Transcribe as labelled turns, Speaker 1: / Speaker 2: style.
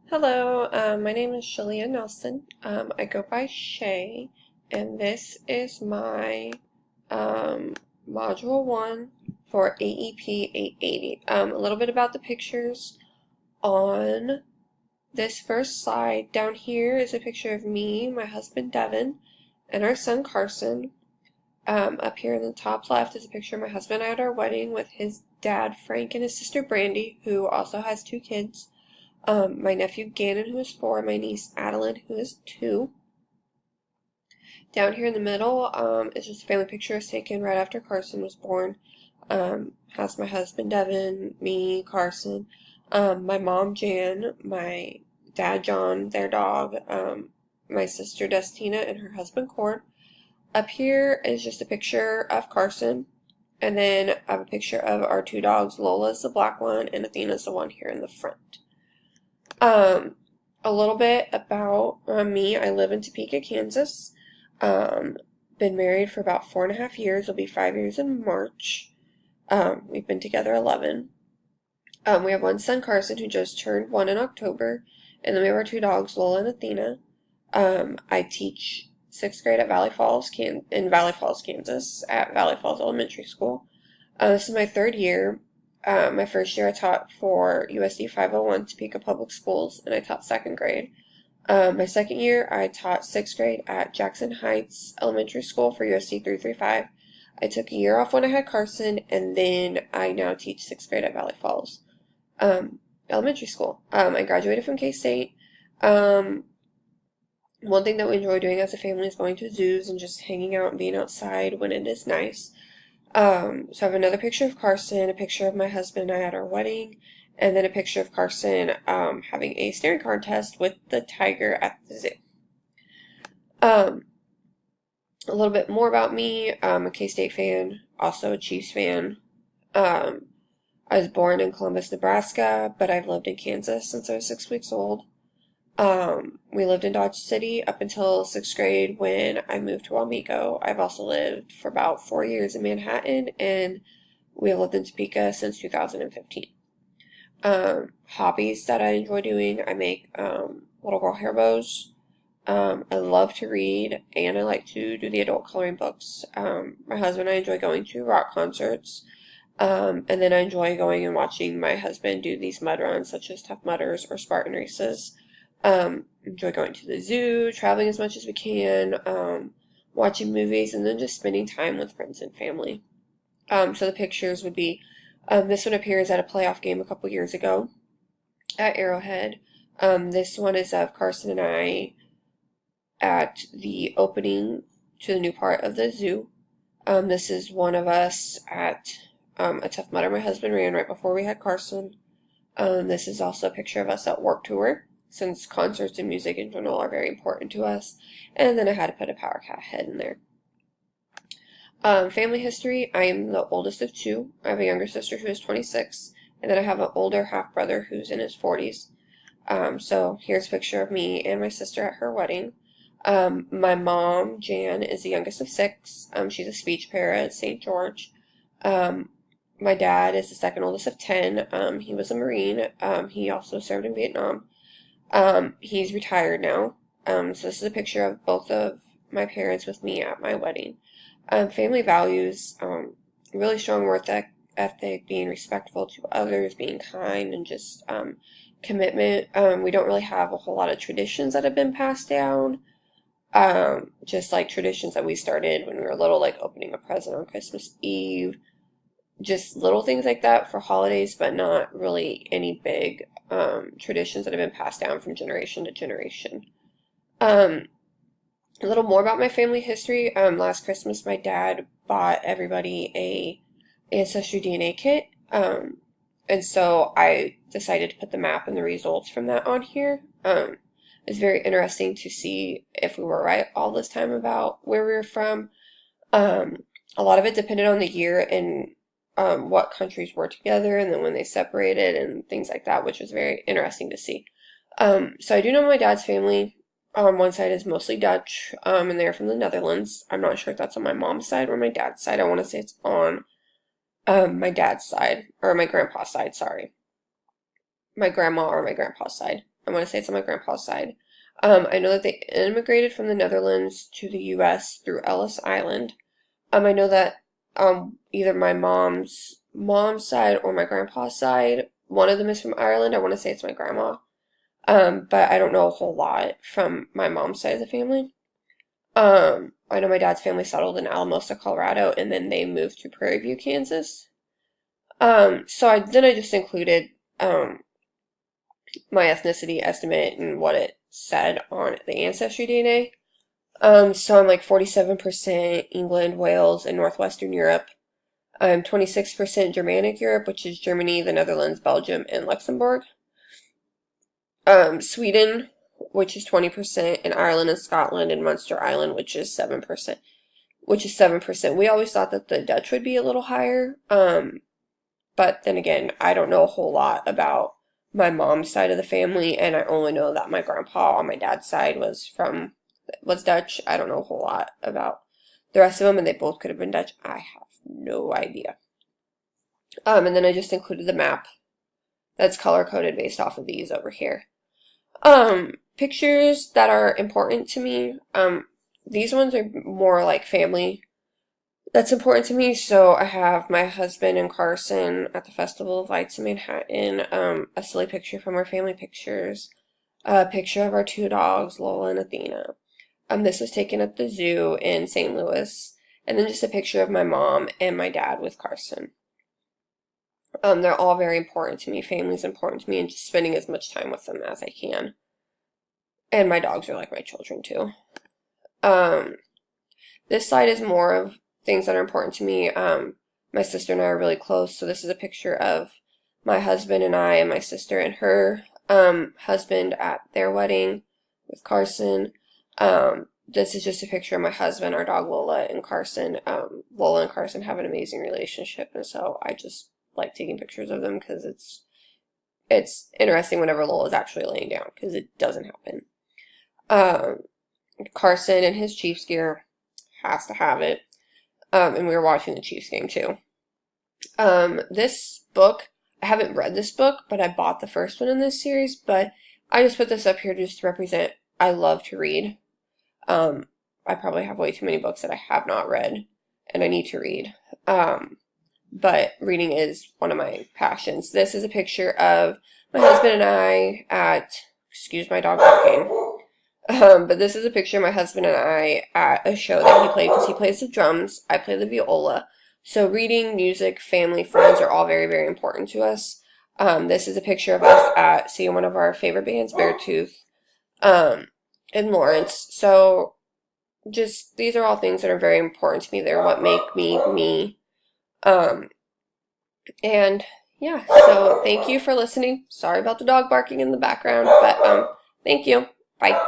Speaker 1: Hello, my name is Shalia Nelson. I go by Shay, and this is my um, Module 1 for AEP 880. A little bit about the pictures on this first slide. Down here is a picture of me, my husband Devin, and our son Carson. Up here in the top left is a picture of my husband at our wedding with his dad Frank and his sister Brandy, who also has two kids. My nephew Gannon, who is 4, my niece Adeline, who is 2. Down here in the middle is just a family picture taken right after Carson was born. Has my husband Devin, me, Carson, my mom Jan, my dad John, their dog, my sister Destina, and her husband Cord. Up here is just a picture of Carson, and then I have a picture of our two dogs. Lola's the black one, and Athena's the one here in the front. A little bit about me. I live in Topeka, Kansas. Been married for about 4.5 years. It'll be 5 years in March. We've been together 11. We have one son, Carson, who just turned 1 in October, and then we have our two dogs, Lola and Athena. I teach 6th grade at Valley Falls, Kansas, at Valley Falls Elementary School. This is my 3rd year. My first year I taught for USD 501 Topeka Public Schools, and I taught 2nd grade. My 2nd year I taught 6th grade at Jackson Heights Elementary School for USD 335. I took a year off when I had Carson, and then I now teach 6th grade at Valley Falls Elementary School. I graduated from K-State. One thing that we enjoy doing as a family is going to zoos and just hanging out and being outside when it is nice. So I have another picture of Carson, a picture of my husband and I at our wedding, and then a picture of Carson having a staring contest with the tiger at the zoo. A little bit more about me. I'm a K-State fan, also a Chiefs fan. I was born in Columbus, Nebraska, but I've lived in Kansas since I was 6 weeks old. We lived in Dodge City up until 6th grade when I moved to Wamego. I've also lived for about 4 years in Manhattan, and we have lived in Topeka since 2015. Hobbies that I enjoy doing, I make little girl hair bows. I love to read, and I like to do the adult coloring books. My husband and I enjoy going to rock concerts. And then I enjoy going and watching my husband do these mud runs, such as Tough Mudders or Spartan races. Enjoy going to the zoo, traveling as much as we can, watching movies, and then just spending time with friends and family. So the pictures would be, this one appears at a playoff game a couple years ago at Arrowhead. This one is of Carson and I at the opening to the new part of the zoo. This is one of us at a Tough Mudder my husband ran right before we had Carson. This is also a picture of us at Warped Tour, since concerts and music in general are very important to us. And then I had to put a Power Cat head in there. Family history, I am the oldest of 2. I have a younger sister who is 26, and then I have an older half-brother who's in his 40s. So here's a picture of me and my sister at her wedding. My mom, Jan, is the youngest of 6. She's a speech para at St. George. My dad is the second oldest of 10. He was a Marine. He also served in Vietnam. He's retired now. So this is a picture of both of my parents with me at my wedding. Family values, really strong work ethic, being respectful to others, being kind, and just commitment. We don't really have a whole lot of traditions that have been passed down. Just like traditions that we started when we were little, like opening a present on Christmas Eve. Just little things like that for holidays, but not really any big traditions that have been passed down from generation to generation. A little more about my family history. Last Christmas, my dad bought everybody a Ancestry DNA kit, and so I decided to put the map and the results from that on here. It's very interesting to see if we were right all this time about where we were from. A lot of it depended on the year and what countries were together, and then when they separated and things like that, which was very interesting to see. So I do know my dad's family. One side is mostly Dutch, and they're from the Netherlands. I'm not sure if that's on my mom's side or my dad's side. I want to say it's on my dad's side, or my grandpa's side, sorry. My grandma or my grandpa's side. I want to say it's on my grandpa's side. I know that they immigrated from the Netherlands to the U.S. through Ellis Island. I know that either my mom's side or my grandpa's side, one of them is from Ireland. I want to say it's my grandma. But I don't know a whole lot from my mom's side of the family. I know my dad's family settled in Alamosa, Colorado, and then they moved to Prairie View, Kansas. So I just included my ethnicity estimate and what it said on the Ancestry DNA. So I'm like 47% England, Wales, and Northwestern Europe. 26% Germanic Europe, which is Germany, the Netherlands, Belgium, and Luxembourg. Sweden, which is 20%, and Ireland and Scotland and Munster Island, which is 7%. We always thought that the Dutch would be a little higher. But then again, I don't know a whole lot about my mom's side of the family, and I only know that my grandpa on my dad's side was Dutch. I don't know a whole lot about the rest of them, and they both could have been Dutch. I have no idea. And then I just included the map that's color-coded based off of these over here. Pictures that are important to me. These ones are more like family that's important to me. So I have my husband and Carson at the Festival of Lights in Manhattan, a silly picture from our family pictures, a picture of our two dogs, Lola and Athena. This was taken at the zoo in St. Louis, and then just a picture of my mom and my dad with Carson. They're all very important to me. Family's important to me, and just spending as much time with them as I can. And my dogs are like my children too. This slide is more of things that are important to me. My sister and I are really close, so this is a picture of my husband and I and my sister and her husband at their wedding with Carson. This is just a picture of my husband, our dog Lola, and Carson. Lola and Carson have an amazing relationship, and so I just like taking pictures of them because it's interesting whenever Lola's actually laying down, because it doesn't happen. Carson in his Chiefs gear has to have it. And we were watching the Chiefs game too. This book, I haven't read this book, but I bought the first one in this series, but I just put this up here just to represent I love to read. I probably have way too many books that I have not read, and I need to read. But reading is one of my passions. This is a picture of my husband and I at, excuse my dog barking. But this is a picture of my husband and I at a show that he played, because he plays the drums, I play the viola. So reading, music, family, friends are all very, very important to us. This is a picture of us at seeing one of our favorite bands, Beartooth, in Lawrence. So just, these are all things that are very important to me. They're what make me, me. And yeah, so thank you for listening. Sorry about the dog barking in the background, but thank you. Bye.